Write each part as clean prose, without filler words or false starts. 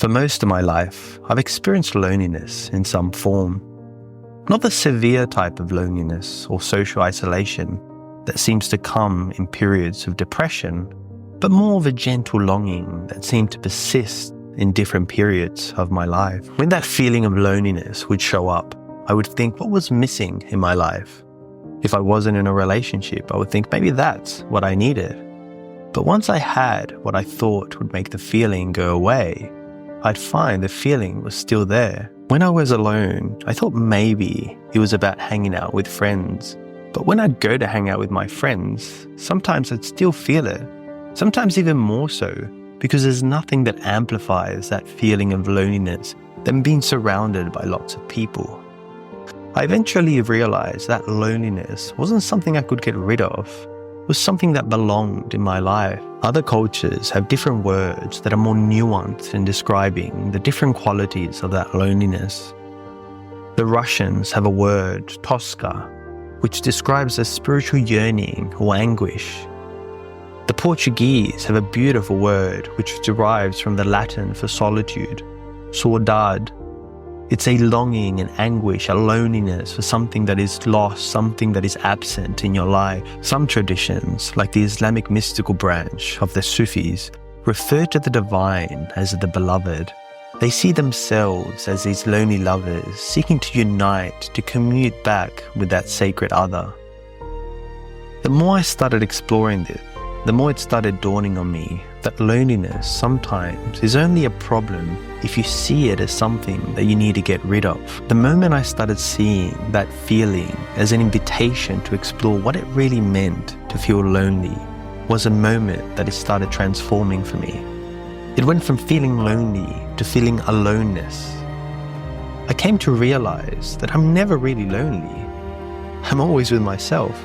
For most of my life, I've experienced loneliness in some form. Not the severe type of loneliness or social isolation that seems to come in periods of depression, but more of a gentle longing that seemed to persist in different periods of my life. When that feeling of loneliness would show up, I would think, what was missing in my life? If I wasn't in a relationship, I would think maybe that's what I needed. But once I had what I thought would make the feeling go away, I'd find the feeling was still there. When I was alone, I thought maybe it was about hanging out with friends. But when I'd go to hang out with my friends, sometimes I'd still feel it. Sometimes even more so, because there's nothing that amplifies that feeling of loneliness than being surrounded by lots of people. I eventually realized that loneliness wasn't something I could get rid of. It was something that belonged in my life. Other cultures have different words that are more nuanced in describing the different qualities of that loneliness. The Russians have a word, toska, which describes a spiritual yearning or anguish. The Portuguese have a beautiful word which derives from the Latin for solitude, saudade. It's a longing and anguish, a loneliness for something that is lost, something that is absent in your life. Some traditions, like the Islamic mystical branch of the Sufis, refer to the divine as the beloved. They see themselves as these lonely lovers seeking to unite, to commute back with that sacred other. The more I started exploring this, the more it started dawning on me that loneliness sometimes is only a problem if you see it as something that you need to get rid of. The moment I started seeing that feeling as an invitation to explore what it really meant to feel lonely was a moment that it started transforming for me. It went from feeling lonely to feeling aloneness. I came to realize that I'm never really lonely. I'm always with myself.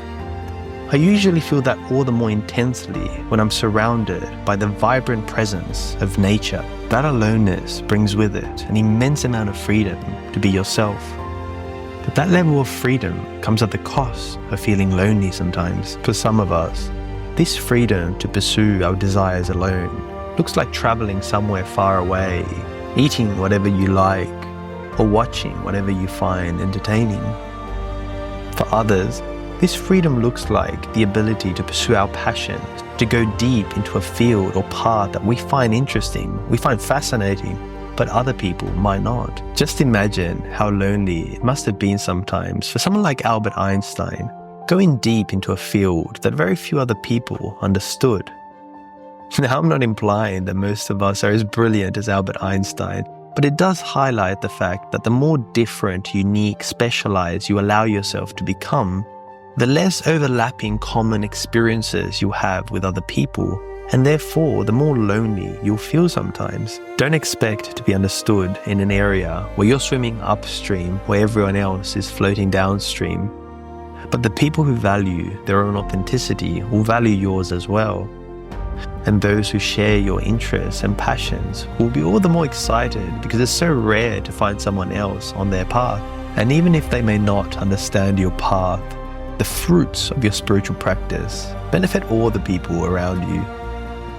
I usually feel that all the more intensely when I'm surrounded by the vibrant presence of nature. That aloneness brings with it an immense amount of freedom to be yourself. But that level of freedom comes at the cost of feeling lonely sometimes. For some of us, this freedom to pursue our desires alone looks like traveling somewhere far away, eating whatever you like, or watching whatever you find entertaining. For others, this freedom looks like the ability to pursue our passions, to go deep into a field or path that we find interesting, we find fascinating, but other people might not. Just imagine how lonely it must have been sometimes for someone like Albert Einstein, going deep into a field that very few other people understood. Now, I'm not implying that most of us are as brilliant as Albert Einstein, but it does highlight the fact that the more different, unique, specialized you allow yourself to become, the less overlapping common experiences you have with other people, and therefore the more lonely you'll feel sometimes. Don't expect to be understood in an area where you're swimming upstream where everyone else is floating downstream. But the people who value their own authenticity will value yours as well. And those who share your interests and passions will be all the more excited because it's so rare to find someone else on their path. And even if they may not understand your path, the fruits of your spiritual practice benefit all the people around you.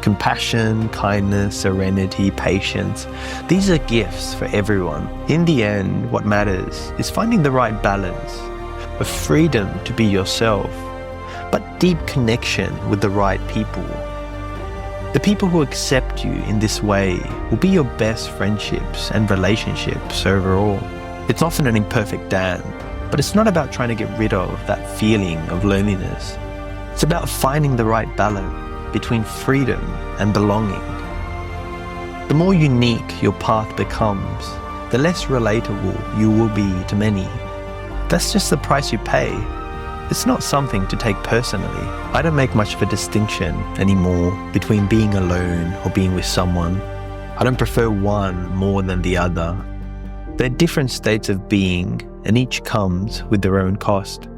Compassion, kindness, serenity, patience, these are gifts for everyone. In the end, what matters is finding the right balance of freedom to be yourself, but deep connection with the right people. The people who accept you in this way will be your best friendships and relationships overall. It's often an imperfect dance, but it's not about trying to get rid of that feeling of loneliness. It's about finding the right balance between freedom and belonging. The more unique your path becomes, the less relatable you will be to many. That's just the price you pay. It's not something to take personally. I don't make much of a distinction anymore between being alone or being with someone. I don't prefer one more than the other. They're different states of being, and each comes with their own cost.